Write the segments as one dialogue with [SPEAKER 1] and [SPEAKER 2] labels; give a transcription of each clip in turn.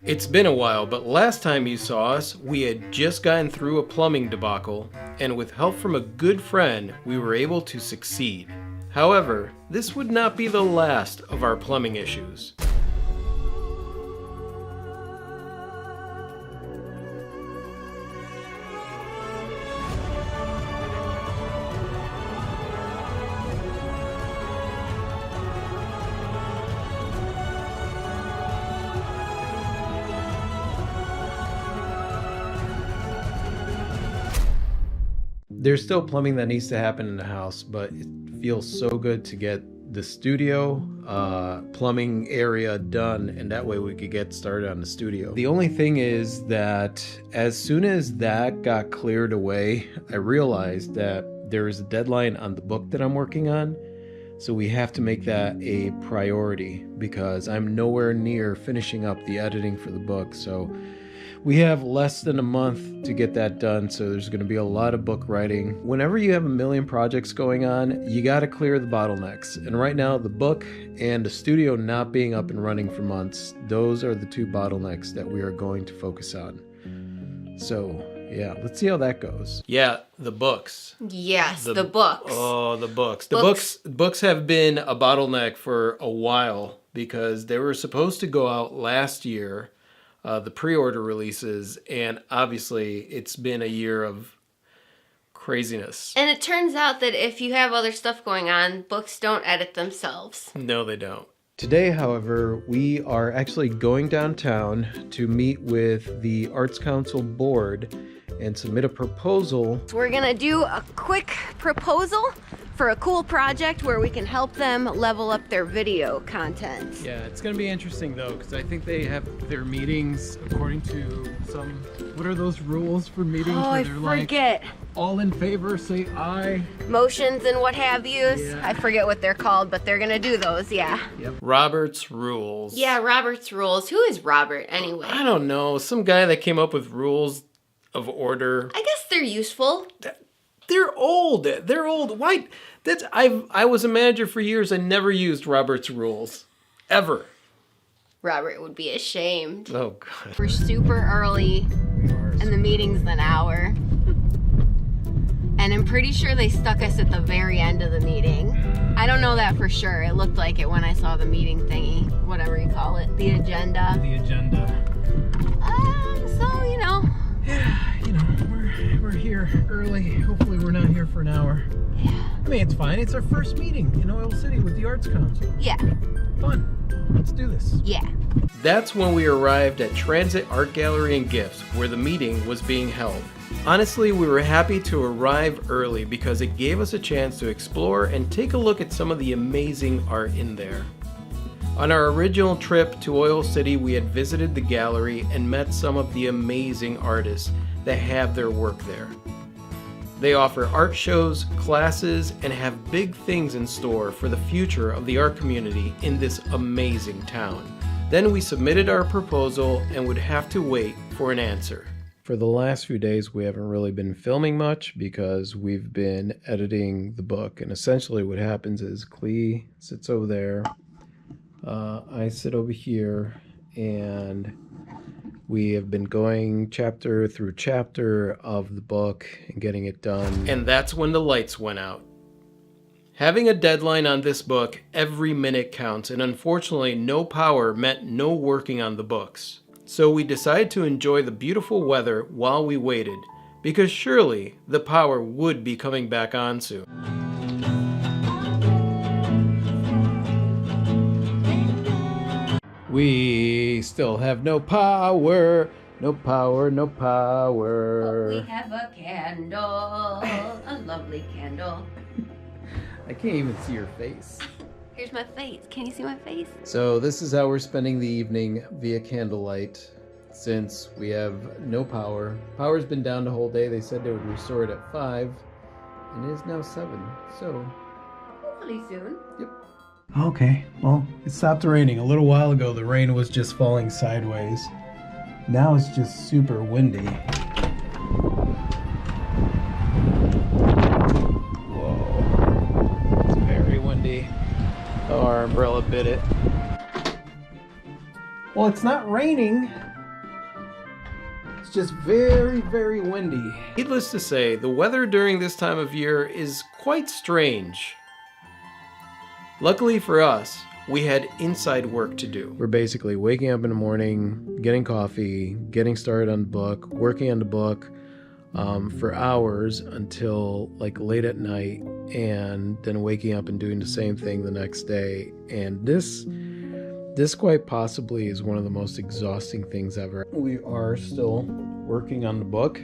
[SPEAKER 1] It's been a while, but last time you saw us, we had just gotten through a plumbing debacle, and with help from a good friend, we were able to succeed. However, this would not be the last of our plumbing issues. There's still plumbing that needs to happen in the house, but it feels so good to get the studio plumbing area done, and that way we could get started on the studio. The only thing is that as soon as that got cleared away, I realized that there is a deadline on the book that I'm working on, so we have to make that a priority because I'm nowhere near finishing up the editing for the book. So we have less than a month to get that done, so there's going to be a lot of book writing. Whenever you have a million projects going on, you got to clear the bottlenecks. And right now, the book and the studio not being up and running for months, those are the two bottlenecks that we are going to focus on. So, yeah, let's see how that goes. Yeah, the books.
[SPEAKER 2] Yes, the books.
[SPEAKER 1] Oh, the books. The books have been a bottleneck for a while because they were supposed to go out last year. The pre-order releases, and obviously it's been a year of craziness.
[SPEAKER 2] And it turns out that if you have other stuff going on, books don't edit themselves.
[SPEAKER 1] No, they don't. Today, however, we are actually going downtown to meet with the Arts Council board and submit a proposal.
[SPEAKER 2] So we're gonna do a quick proposal for a cool project where we can help them level up their video content.
[SPEAKER 1] Yeah, it's gonna be interesting though, because I think they have their meetings according to some, what are those rules for meetings?
[SPEAKER 2] Oh, I forget.
[SPEAKER 1] Like, all in favor, say aye.
[SPEAKER 2] Motions and what have yous.
[SPEAKER 1] Yeah.
[SPEAKER 2] I forget what they're called, but they're gonna do those, yeah.
[SPEAKER 1] Yep. Robert's rules.
[SPEAKER 2] Yeah, Robert's rules. Who is Robert anyway?
[SPEAKER 1] I don't know, some guy that came up with rules of order.
[SPEAKER 2] I guess they're useful.
[SPEAKER 1] They're old. They're old. Why? I was a manager for years. I never used Robert's rules. Ever.
[SPEAKER 2] Robert would be ashamed.
[SPEAKER 1] Oh, God.
[SPEAKER 2] We're super early, and the meeting's an hour. And I'm pretty sure they stuck us at the very end of the meeting. I don't know that for sure. It looked like it when I saw the meeting thingy, whatever you call it, the agenda.
[SPEAKER 1] The agenda.
[SPEAKER 2] So, you know.
[SPEAKER 1] Yeah, you know, we're here early. Hopefully we're not here for an hour.
[SPEAKER 2] Yeah.
[SPEAKER 1] I mean, it's fine. It's our first meeting in Oil City with the Arts Council.
[SPEAKER 2] Yeah.
[SPEAKER 1] Fun. Let's do this.
[SPEAKER 2] Yeah.
[SPEAKER 1] That's when we arrived at Transit Art Gallery and Gifts, where the meeting was being held. Honestly, we were happy to arrive early because it gave us a chance to explore and take a look at some of the amazing art in there. On our original trip to Oil City, we had visited the gallery and met some of the amazing artists that have their work there. They offer art shows, classes, and have big things in store for the future of the art community in this amazing town. Then we submitted our proposal and would have to wait for an answer. For the last few days, we haven't really been filming much because we've been editing the book. And essentially what happens is Clee sits over there, I sit over here, and we have been going chapter through chapter of the book and getting it done. And that's when the lights went out. Having a deadline on this book, every minute counts, and unfortunately no power meant no working on the books. So we decided to enjoy the beautiful weather while we waited, because surely the power would be coming back on soon. We still have no power, no power, no power.
[SPEAKER 2] But we have a candle, a lovely candle.
[SPEAKER 1] I can't even see your face.
[SPEAKER 2] Here's my face. Can you see my face?
[SPEAKER 1] So this is how we're spending the evening via candlelight since we have no power. Power's been down the whole day. They said they would restore it at 5, and it is now 7, so...
[SPEAKER 2] Hopefully soon.
[SPEAKER 1] Yep. Okay, well, it stopped raining. A little while ago, the rain was just falling sideways. Now it's just super windy. Whoa. It's very windy. Oh, our umbrella bit it. Well, it's not raining. It's just very, very windy. Needless to say, the weather during this time of year is quite strange. Luckily for us, we had inside work to do. We're basically waking up in the morning, getting coffee, getting started on the book, working on the book for hours until like late at night, and then waking up and doing the same thing the next day. And this quite possibly is one of the most exhausting things ever. We are still working on the book.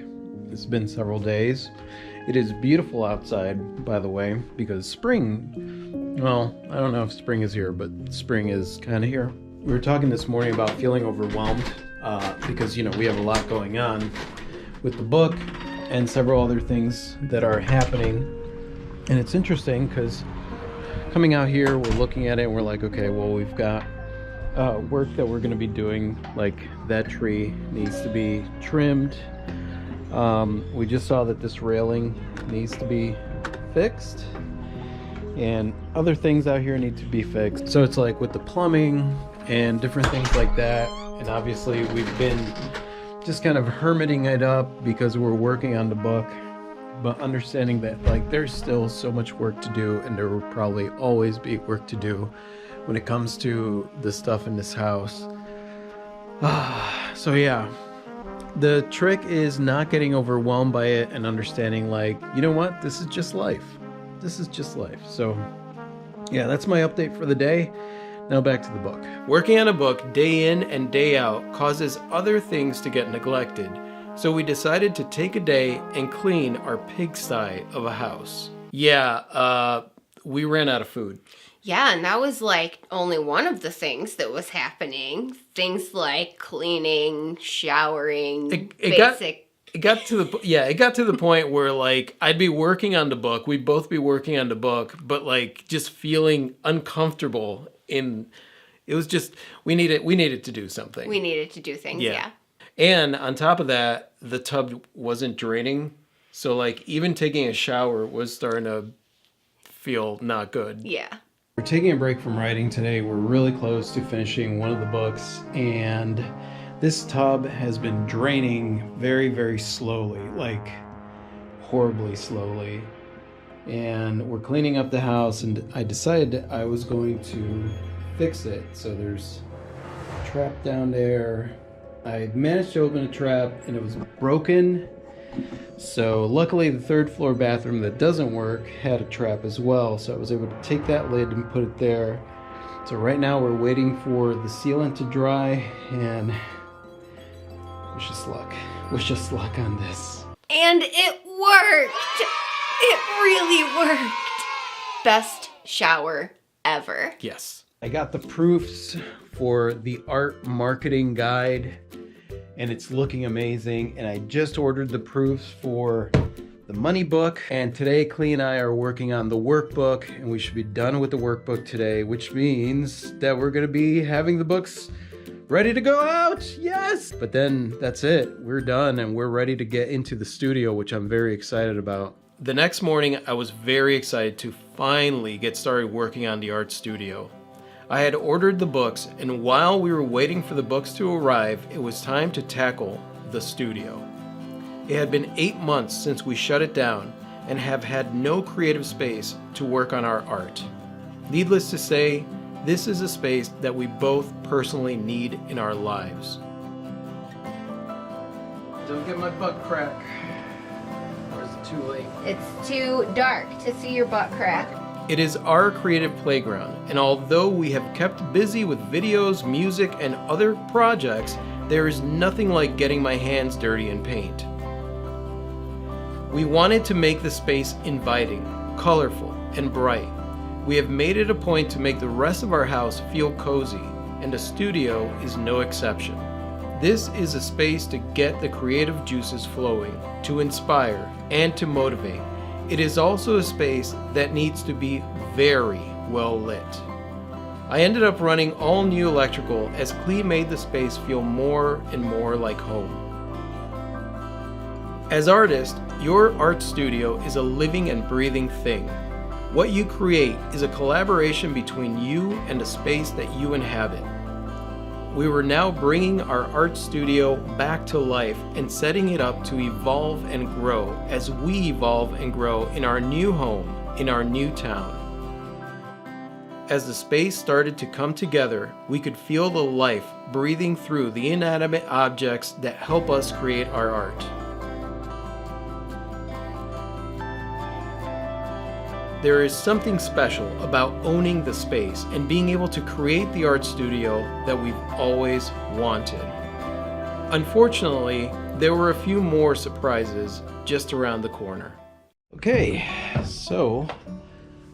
[SPEAKER 1] It's been several days. It is beautiful outside, by the way, because spring, well, I don't know if spring is here, but spring is kind of here. We were talking this morning about feeling overwhelmed because, we have a lot going on with the book and several other things that are happening. And it's interesting because coming out here, we're looking at it and we're like, okay, well, we've got work that we're going to be doing, like that tree needs to be trimmed. We just saw that this railing needs to be fixed, and other things out here need to be fixed. So it's like with the plumbing and different things like that. And obviously we've been just kind of hermiting it up because we're working on the book, but understanding that like there's still so much work to do, and there will probably always be work to do when it comes to the stuff in this house. So yeah, the trick is not getting overwhelmed by it and understanding like, you know what, this is just life. This is just life. So yeah, that's my update for the day. Now back to the book. Working on a book day in and day out causes other things to get neglected. So we decided to take a day and clean our pigsty of a house. Yeah, we ran out of food.
[SPEAKER 2] Yeah, and that was like only one of the things that was happening. Things like cleaning, showering,
[SPEAKER 1] It got to the point where like I'd be working on the book, we'd both be working on the book, but like just feeling uncomfortable it was just we needed to do something.
[SPEAKER 2] We needed to do things, yeah.
[SPEAKER 1] And on top of that, the tub wasn't draining. So like even taking a shower was starting to feel not good.
[SPEAKER 2] Yeah.
[SPEAKER 1] We're taking a break from writing today. We're really close to finishing one of the books, and this tub has been draining very, very slowly, like horribly slowly. And we're cleaning up the house, and I decided I was going to fix it. So there's a trap down there. I managed to open a trap and it was broken. So luckily the third floor bathroom that doesn't work had a trap as well. So I was able to take that lid and put it there. So right now we're waiting for the sealant to dry, and wish us luck. Wish us luck on this.
[SPEAKER 2] And it worked! It really worked! Best shower ever.
[SPEAKER 1] Yes. I got the proofs for the art marketing guide, and it's looking amazing. And I just ordered the proofs for the money book. And today, Clee and I are working on the workbook, and we should be done with the workbook today, which means that we're going to be having the books ready to go out. Yes! But then that's it. We're done, and we're ready to get into the studio, which I'm very excited about. The next morning, I was very excited to finally get started working on the art studio. I had ordered the books, and while we were waiting for the books to arrive, it was time to tackle the studio. It had been 8 months since we shut it down and have had no creative space to work on our art. Needless to say, this is a space that we both personally need in our lives. Don't get my butt crack. Or is it too late?
[SPEAKER 2] It's too dark to see your butt crack.
[SPEAKER 1] It is our creative playground, and although we have kept busy with videos, music, and other projects, there is nothing like getting my hands dirty in paint. We wanted to make the space inviting, colorful, and bright. We have made it a point to make the rest of our house feel cozy, and the studio is no exception. This is a space to get the creative juices flowing, to inspire, and to motivate. It is also a space that needs to be very well lit. I ended up running all new electrical as Clee made the space feel more and more like home. As artists, your art studio is a living and breathing thing. What you create is a collaboration between you and the space that you inhabit. We were now bringing our art studio back to life and setting it up to evolve and grow as we evolve and grow in our new home, in our new town. As the space started to come together, we could feel the life breathing through the inanimate objects that help us create our art. There is something special about owning the space and being able to create the art studio that we've always wanted. Unfortunately, there were a few more surprises just around the corner. Okay, so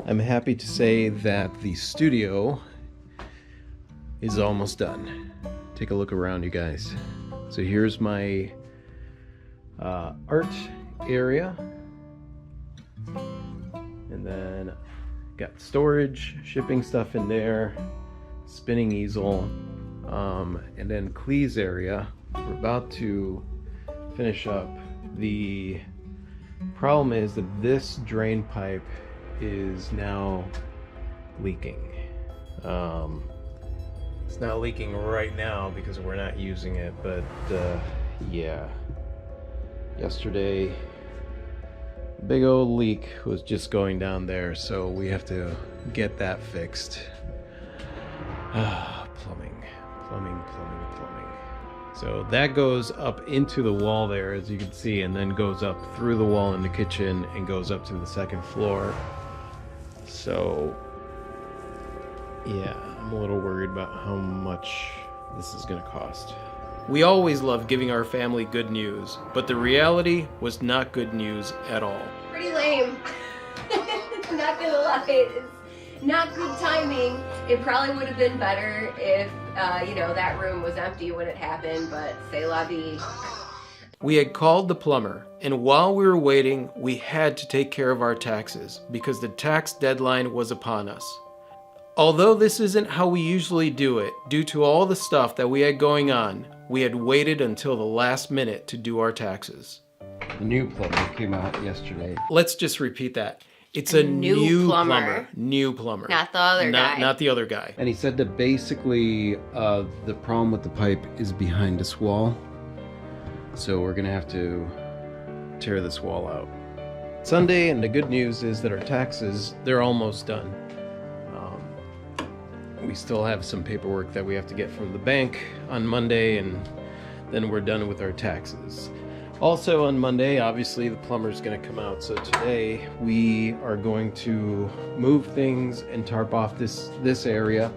[SPEAKER 1] I'm happy to say that the studio is almost done. Take a look around, you guys. So here's my art area. And then got storage, shipping stuff in there, spinning easel, and then Clee's area. We're about to finish up. The problem is that this drain pipe is now leaking. It's not leaking right now because we're not using it, but yeah. Yesterday, big old leak was just going down there, so we have to get that fixed. Plumbing. So that goes up into the wall there, as you can see, and then goes up through the wall in the kitchen and goes up to the second floor. So yeah, I'm a little worried about how much this is gonna cost. We always love giving our family good news, but the reality was not good news at all.
[SPEAKER 2] Pretty lame. Not gonna lie, it's not good timing. It probably would have been better if, that room was empty when it happened, but c'est la vie.
[SPEAKER 1] We had called the plumber, and while we were waiting, we had to take care of our taxes because the tax deadline was upon us. Although this isn't how we usually do it, due to all the stuff that we had going on, we had waited until the last minute to do our taxes.
[SPEAKER 3] The new plumber came out yesterday.
[SPEAKER 1] Let's just repeat that. It's a new plumber. New plumber.
[SPEAKER 2] Not the other guy.
[SPEAKER 1] Not the other guy.
[SPEAKER 3] And he said that basically the problem with the pipe is behind this wall. So we're gonna have to tear this wall out. Sunday, and the good news is that our taxes, they're almost done. We still have some paperwork that we have to get from the bank on Monday, and then we're done with our taxes. Also on Monday, obviously the plumber's gonna come out. So today we are going to move things and tarp off this area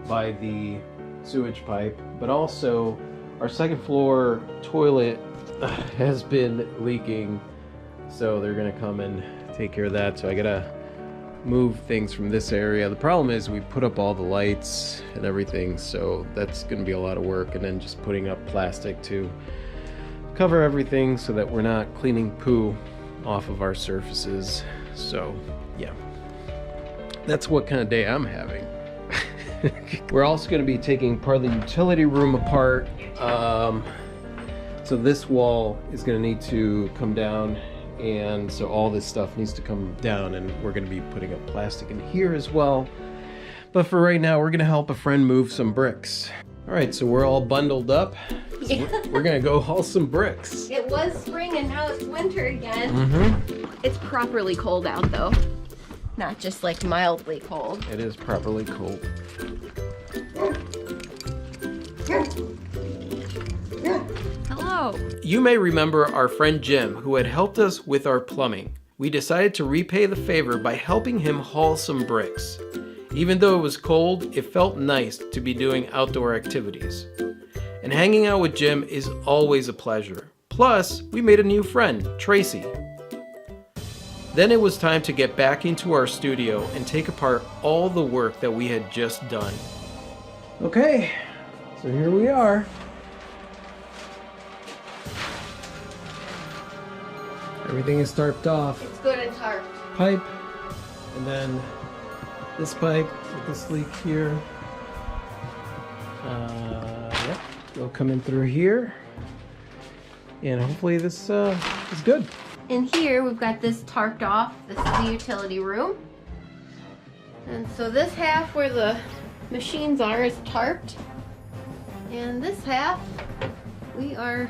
[SPEAKER 3] by the sewage pipe, but also our second floor toilet has been leaking. So they're gonna come and take care of that. So I gotta move things from this area. The problem is we put up all the lights and everything, so that's going to be a lot of work, and then just putting up plastic to cover everything so that we're not cleaning poo off of our surfaces. So yeah, that's what kind of day I'm having. We're also going to be taking part of the utility room apart, so this wall is going to need to come down, and so all this stuff needs to come down, and we're going to be putting up plastic in here as well. But for right now, we're going to help a friend move some bricks. All right, so we're all bundled up. So we're going to go haul some bricks.
[SPEAKER 2] It was spring and now it's winter again.
[SPEAKER 1] Mm-hmm.
[SPEAKER 2] It's properly cold out though. Not just like mildly cold.
[SPEAKER 1] It is properly cold.
[SPEAKER 2] Hello.
[SPEAKER 1] You may remember our friend Jim, who had helped us with our plumbing. We decided to repay the favor by helping him haul some bricks. Even though it was cold, it felt nice to be doing outdoor activities. And hanging out with Jim is always a pleasure. Plus, we made a new friend, Tracy. Then it was time to get back into our studio and take apart all the work that we had just done. Okay, so here we are. Everything is tarped off.
[SPEAKER 2] It's good and tarped.
[SPEAKER 1] Pipe, and then this pipe with this leak here. Yep, it'll come in through here, and hopefully this is good.
[SPEAKER 2] In here we've got this tarped off. This is the utility room, and so this half where the machines are is tarped, And this half, we are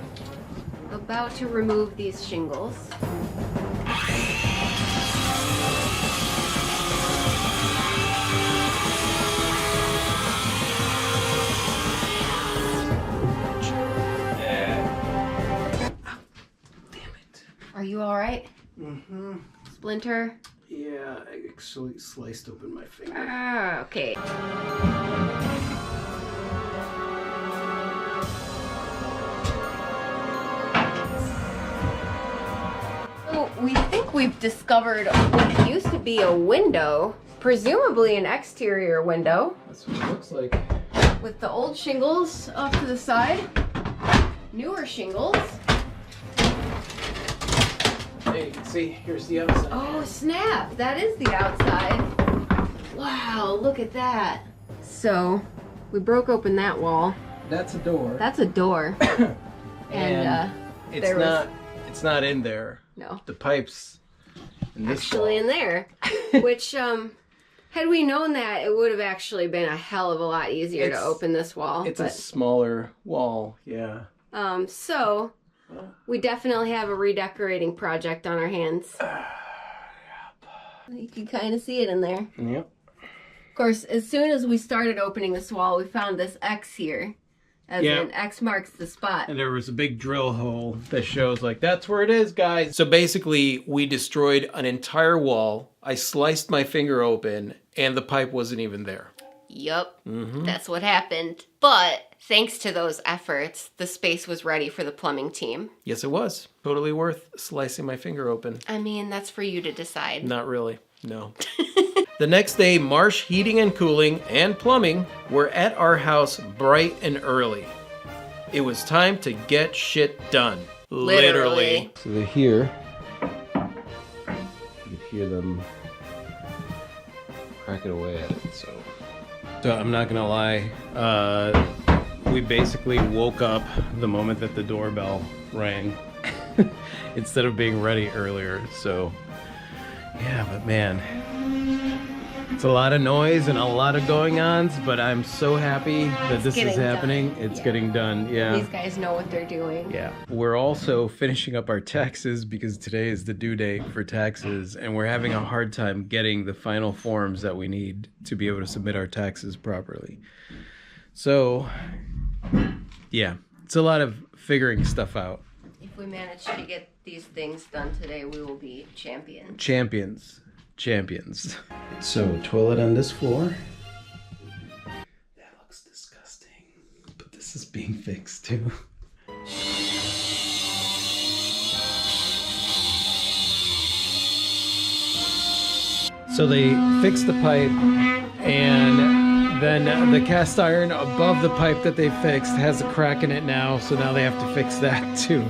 [SPEAKER 2] about to remove these shingles. Are you all right?
[SPEAKER 3] Mm-hmm.
[SPEAKER 2] Splinter?
[SPEAKER 3] Yeah, I actually sliced open my finger.
[SPEAKER 2] Ah, okay. So we think we've discovered what used to be a window, presumably an exterior window,
[SPEAKER 3] That's what it looks like.
[SPEAKER 2] with the old shingles off to the side, newer shingles.
[SPEAKER 3] Hey, see, here's the outside.
[SPEAKER 2] Oh snap, that is the outside. Wow, look at that. So we broke open that wall.
[SPEAKER 3] That's a door.
[SPEAKER 2] That's a door.
[SPEAKER 3] And it's
[SPEAKER 2] there was-
[SPEAKER 3] not. It's not in there.
[SPEAKER 2] No,
[SPEAKER 3] The pipes in this
[SPEAKER 2] actually
[SPEAKER 3] wall.
[SPEAKER 2] in there. Which, had we known that, it would have actually been a hell of a lot easier to
[SPEAKER 3] It's-
[SPEAKER 2] open this wall.
[SPEAKER 3] It's a smaller wall. Yeah.
[SPEAKER 2] So we definitely have a redecorating project on our hands. You can kind of see it in there.
[SPEAKER 3] Yep.
[SPEAKER 2] Of course, as soon as we started opening this wall, we found this X here. As
[SPEAKER 3] Yeah.
[SPEAKER 2] in, X marks the spot.
[SPEAKER 3] And there was a big drill hole that shows like that's where it is, guys.
[SPEAKER 1] So basically, we destroyed an entire wall. I sliced my finger open, and the pipe wasn't even there.
[SPEAKER 2] Yup, that's what happened. But thanks to those efforts, the space was ready for the plumbing team.
[SPEAKER 1] Yes, it was. Totally worth slicing my finger open.
[SPEAKER 2] I mean, that's for you to decide.
[SPEAKER 1] Not really. No. The next day, Marsh Heating and Cooling and Plumbing were at our house bright and early. It was time to get shit done.
[SPEAKER 2] Literally.
[SPEAKER 3] So they're here. You can hear them cracking away at it. So I'm not gonna lie. We basically woke up the moment that the doorbell rang, instead of being ready earlier. So yeah, but man, it's a lot of noise and a lot of going-ons. But I'm so happy that this is
[SPEAKER 2] getting
[SPEAKER 3] happening.
[SPEAKER 2] done.
[SPEAKER 3] It's
[SPEAKER 2] Yeah.
[SPEAKER 3] getting done. Yeah.
[SPEAKER 2] These guys know what they're doing.
[SPEAKER 3] Yeah. We're also finishing up our taxes because today is the due date for taxes, and we're having a hard time getting the final forms that we need to be able to submit our taxes properly. So, yeah, it's a lot of figuring stuff out.
[SPEAKER 2] If we manage to get these things done today, we will be champions.
[SPEAKER 3] Champions. Champions. So, toilet on this floor. That looks disgusting. But this is being fixed too. So they fixed the pipe, and then the cast iron above the pipe that they fixed has a crack in it now, so now they have to fix that too.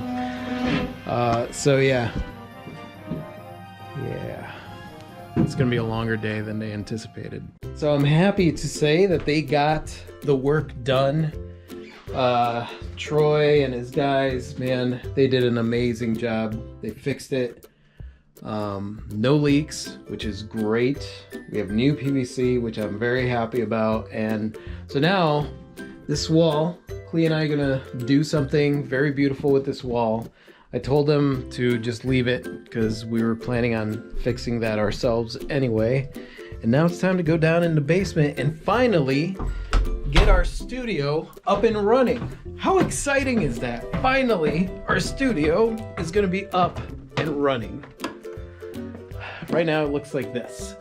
[SPEAKER 3] So yeah. It's gonna be a longer day than they anticipated. So I'm happy to say that they got the work done. Troy and his guys, man, they did an amazing job. They fixed it. No leaks, which is great. We have new PVC, which I'm very happy about. And so now this wall, Clea and I are gonna do something very beautiful with this wall. I told them to just leave it because we were planning on fixing that ourselves anyway. And now it's time to go down in the basement and finally get our studio up and running. How exciting is that? Finally, our studio is gonna be up and running. Right now it looks like this.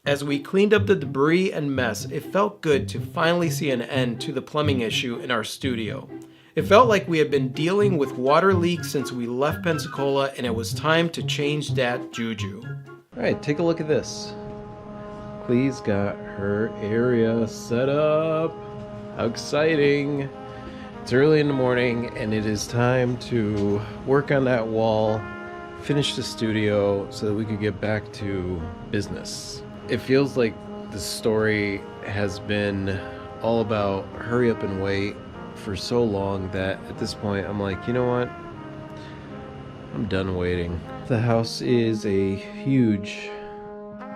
[SPEAKER 1] As we cleaned up the debris and mess, it felt good to finally see an end to the plumbing issue in our studio. It felt like we had been dealing with water leaks since we left Pensacola, and it was time to change that juju.
[SPEAKER 3] All right, take a look at this. Clee's got her area set up. How exciting. It's early in the morning and it is time to work on that wall, finish the studio so that we could get back to business. It feels like the story has been all about hurry up and wait for so long that at this point I'm like, you know what? I'm done waiting. The house is a huge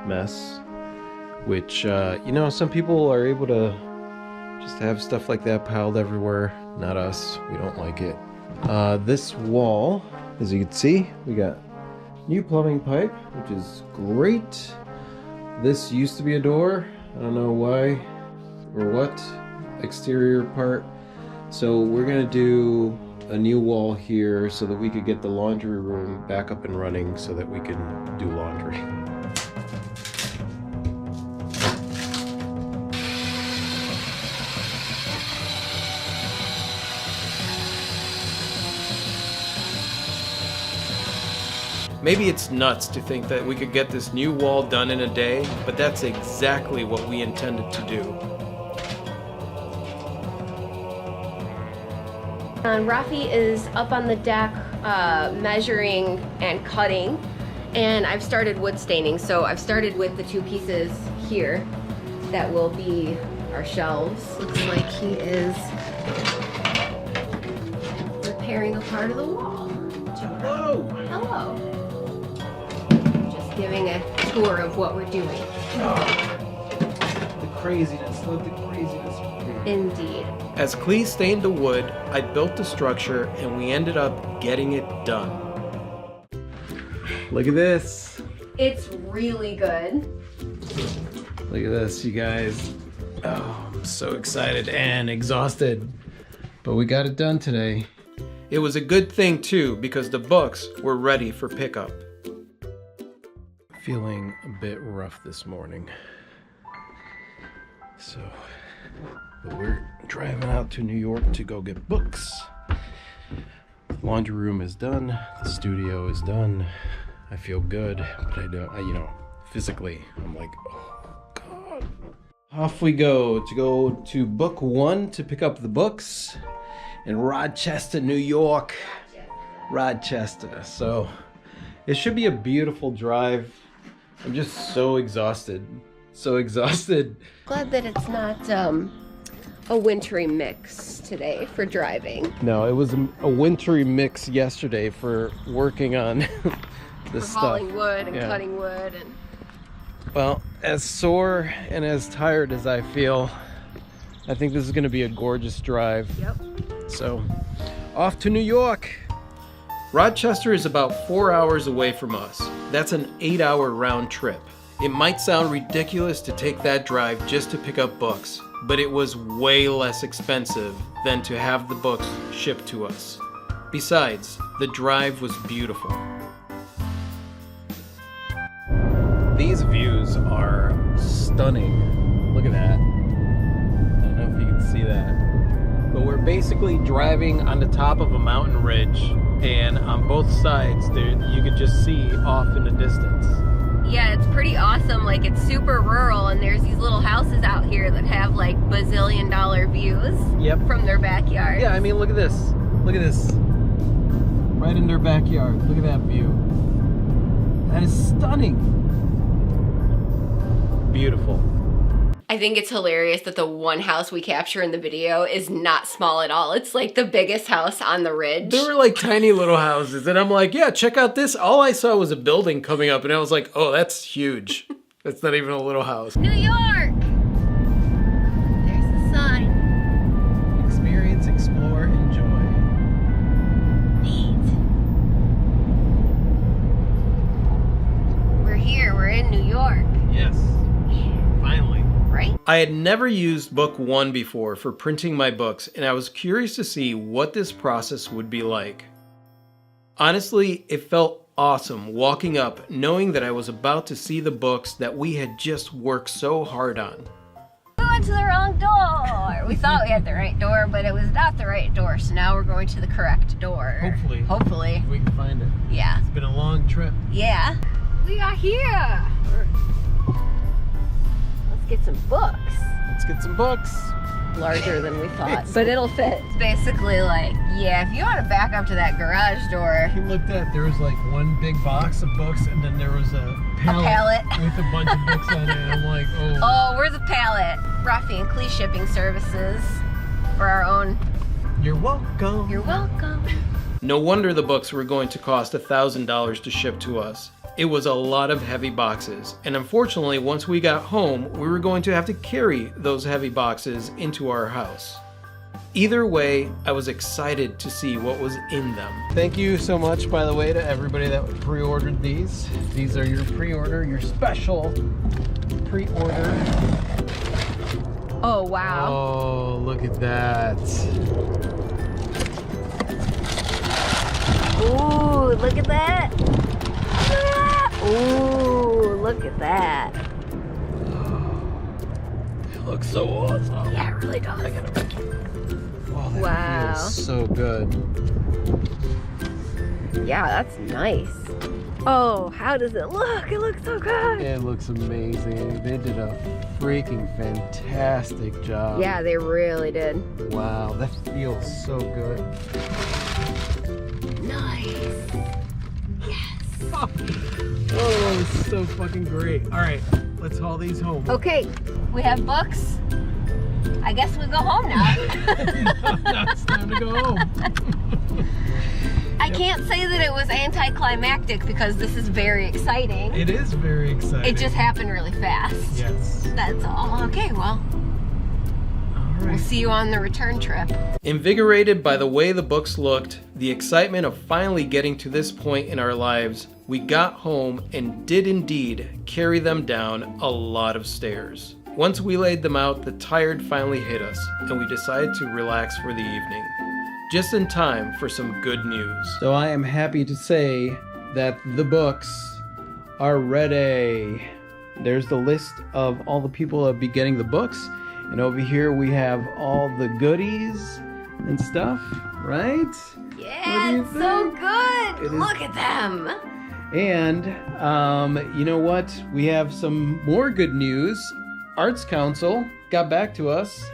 [SPEAKER 3] mess, which, some people are able to Just have stuff like that piled everywhere. Not us. We don't like it. This wall, as you can see, we got new plumbing pipe, which is great. This used to be a door. I don't know why or what. Exterior part. So we're gonna do a new wall here so that we could get the laundry room back up and running so that we can do laundry.
[SPEAKER 1] Maybe it's nuts to think that we could get this new wall done in a day, but that's exactly what we intended to do.
[SPEAKER 2] Rafi is up on the deck measuring and cutting, and I've started wood staining. So I've started with the two pieces here that will be our shelves. Looks like he is repairing a part of the wall.
[SPEAKER 1] Whoa!
[SPEAKER 2] Hello. Just giving a tour of what we're doing.
[SPEAKER 3] The craziness, look at the craziness.
[SPEAKER 2] Indeed.
[SPEAKER 1] As Clee stained the wood, I built the structure and we ended up getting it done.
[SPEAKER 3] Look at this.
[SPEAKER 2] It's really good.
[SPEAKER 3] Look at this, you guys. Oh, I'm so excited and exhausted. But we got it done today.
[SPEAKER 1] It was a good thing too, because the books were ready for pickup.
[SPEAKER 3] Feeling a bit rough this morning. But we're driving out to New York to go get books. The laundry room is done. The studio is done. I feel good, but physically, I'm like, oh God. Off we go to book 1 to pick up the books in Rochester, New York. Rochester. So it should be a beautiful drive. I'm just so exhausted.
[SPEAKER 2] Glad that it's not a wintry mix today for driving.
[SPEAKER 3] No, it was a wintry mix yesterday for working on this stuff.
[SPEAKER 2] Hauling wood and
[SPEAKER 3] Yeah.
[SPEAKER 2] cutting wood and.
[SPEAKER 3] Well, as sore and as tired as I feel, I think this is going to be a gorgeous drive.
[SPEAKER 2] Yep.
[SPEAKER 3] So, off to New York.
[SPEAKER 1] Rochester is about 4 hours away from us. That's an 8-hour round trip. It might sound ridiculous to take that drive just to pick up books, but it was way less expensive than to have the books shipped to us. Besides, the drive was beautiful.
[SPEAKER 3] These views are stunning. Look at that. I don't know if you can see that. But we're basically driving on the top of a mountain ridge, and on both sides there you could just see off in the distance.
[SPEAKER 2] Yeah, it's pretty awesome. Like, it's super rural, and there's these little houses out here that have like bazillion-dollar views
[SPEAKER 3] Yep.
[SPEAKER 2] from their backyard.
[SPEAKER 3] Yeah, I mean, look at this. Look at this. Right in their backyard. Look at that view. That is stunning. Beautiful.
[SPEAKER 2] I think it's hilarious that the one house we capture in the video is not small at all. It's like the biggest house on the ridge.
[SPEAKER 1] They were like tiny little houses, and I'm like, yeah, check out this. All I saw was a building coming up, and I was like, oh, that's huge. That's not even a little house.
[SPEAKER 2] New York! There's the sign.
[SPEAKER 3] Experience, explore, enjoy.
[SPEAKER 2] Neat. We're here. We're in New York.
[SPEAKER 3] Yes. Finally.
[SPEAKER 2] Right?
[SPEAKER 1] I had never used Book 1 before for printing my books, and I was curious to see what this process would be like. Honestly, it felt awesome walking up knowing that I was about to see the books that we had just worked so hard on.
[SPEAKER 2] We went to the wrong door. We thought we had the right door, but it was not the right door, so now we're going to the correct door.
[SPEAKER 3] Hopefully.
[SPEAKER 2] Hopefully.
[SPEAKER 3] We can find it.
[SPEAKER 2] Yeah.
[SPEAKER 3] It's been a long trip.
[SPEAKER 2] Yeah. We are here. Let's get some books.
[SPEAKER 3] Let's get some books.
[SPEAKER 2] Larger than we thought, but it'll fit. It's basically like, yeah, if you want to back up to that garage door.
[SPEAKER 3] We looked at, there was like one big box of books, and then there was a
[SPEAKER 2] pallet.
[SPEAKER 3] with a bunch of books on it. And I'm like, oh.
[SPEAKER 2] Oh, we're the pallet. Rafi and Clee shipping services for our own.
[SPEAKER 3] You're welcome.
[SPEAKER 2] You're welcome.
[SPEAKER 1] No wonder the books were going to cost $1,000 to ship to us. It was a lot of heavy boxes, and unfortunately, once we got home, we were going to have to carry those heavy boxes into our house. Either way, I was excited to see what was in them.
[SPEAKER 3] Thank you so much, by the way, to everybody that pre-ordered these. These are your pre-order, your special pre-order.
[SPEAKER 2] Oh, wow.
[SPEAKER 3] Oh, look at that.
[SPEAKER 2] Ooh, look at that. Ooh, look at that.
[SPEAKER 3] It looks so awesome.
[SPEAKER 2] Yeah, it really does.
[SPEAKER 3] Oh, that
[SPEAKER 2] Wow.
[SPEAKER 3] feels so good.
[SPEAKER 2] Yeah, that's nice. Oh, how does it look? It looks so good.
[SPEAKER 3] It looks amazing. They did a freaking fantastic job.
[SPEAKER 2] Yeah, they really did.
[SPEAKER 3] Wow, that feels so good.
[SPEAKER 2] Nice. Yes.
[SPEAKER 3] Oh, it's so fucking great. All right, let's haul these home.
[SPEAKER 2] Okay, we have books. I guess we go home now.
[SPEAKER 3] Now it's time to go home.
[SPEAKER 2] I can't say that it was anticlimactic because this is very exciting.
[SPEAKER 3] It is very exciting.
[SPEAKER 2] It just happened really fast.
[SPEAKER 3] Yes.
[SPEAKER 2] That's all. Okay, well,
[SPEAKER 3] All
[SPEAKER 2] we'll
[SPEAKER 3] right.
[SPEAKER 2] see you on the return trip.
[SPEAKER 1] Invigorated by the way the books looked, the excitement of finally getting to this point in our lives, we got home and did indeed carry them down a lot of stairs. Once we laid them out, the tired finally hit us, and we decided to relax for the evening. Just in time for some good news. So I am happy to say that the books are ready. There's the list of all the people that will be getting the books. And over here we have all the goodies and stuff, right? What do
[SPEAKER 2] Yeah,
[SPEAKER 1] you
[SPEAKER 2] it's so good.
[SPEAKER 1] It is-
[SPEAKER 2] Look at them.
[SPEAKER 1] And you know what? We have some more good news. Arts Council got back to us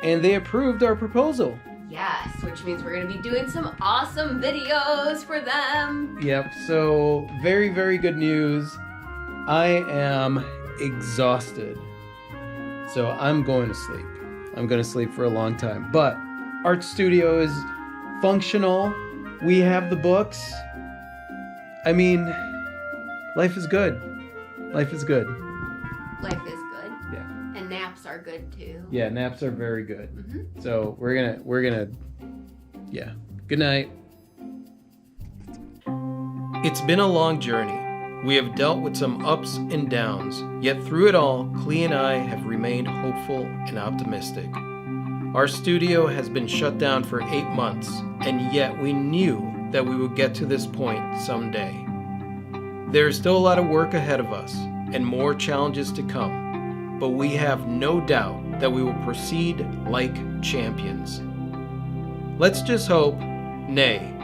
[SPEAKER 1] and they approved our proposal.
[SPEAKER 2] Yes, which means we're going to be doing some awesome videos for them.
[SPEAKER 1] Yep, so very, very good news. I am exhausted. So I'm going to sleep. I'm going to sleep for a long time. But Art Studio is functional. We have the books. I mean, life is good. Life is good.
[SPEAKER 2] Life is good.
[SPEAKER 1] Yeah.
[SPEAKER 2] And naps are good too.
[SPEAKER 1] Yeah, naps are very good.
[SPEAKER 2] Mm-hmm.
[SPEAKER 1] So we're gonna, yeah. Good night. It's been a long journey. We have dealt with some ups and downs, yet through it all, Clea and I have remained hopeful and optimistic. Our studio has been shut down for 8 months, and yet we knew that we would get to this point someday. There is still a lot of work ahead of us, and more challenges to come, but we have no doubt that we will proceed like champions. Let's just hope, nay,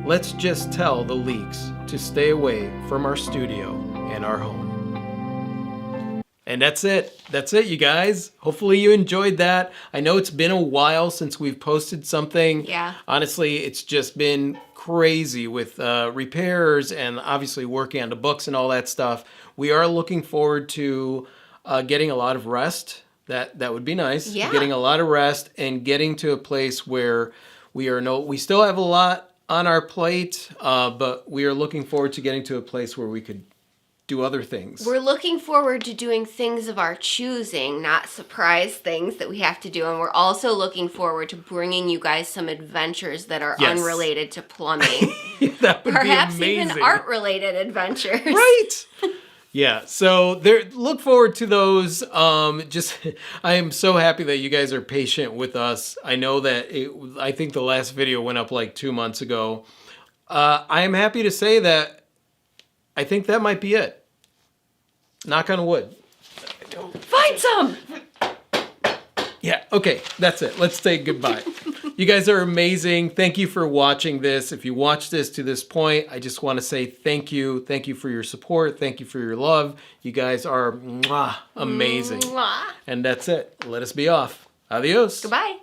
[SPEAKER 1] let's just tell the leaks to stay away from our studio and our home. And that's it. That's it, you guys. Hopefully you enjoyed that. I know it's been a while since we've posted something.
[SPEAKER 2] Yeah.
[SPEAKER 1] Honestly, it's just been crazy with repairs and obviously working on the books and all that stuff. We are looking forward to getting a lot of rest. That would be nice.
[SPEAKER 2] Yeah.
[SPEAKER 1] Getting a lot of rest and getting to a place where we still have a lot on our plate, but we are looking forward to getting to a place where we could do other things.
[SPEAKER 2] We're looking forward to doing things of our choosing, not surprise things that we have to do. And we're also looking forward to bringing you guys some adventures that are
[SPEAKER 1] Yes.
[SPEAKER 2] unrelated to plumbing.
[SPEAKER 1] That would
[SPEAKER 2] Perhaps
[SPEAKER 1] be amazing.
[SPEAKER 2] even art-related adventures.
[SPEAKER 1] Right. Yeah, so look forward to those. I am so happy that you guys are patient with us. I know that I think the last video went up like 2 months ago. I am happy to say that I think that might be it. Knock on wood.
[SPEAKER 2] Find some!
[SPEAKER 1] Yeah, okay, that's it. Let's say goodbye. You guys are amazing. Thank you for watching this. If you watched this to this point, I just want to say thank you. Thank you for your support. Thank you for your love. You guys are amazing.
[SPEAKER 2] Mwah.
[SPEAKER 1] And that's it. Let us be off. Adios.
[SPEAKER 2] Goodbye.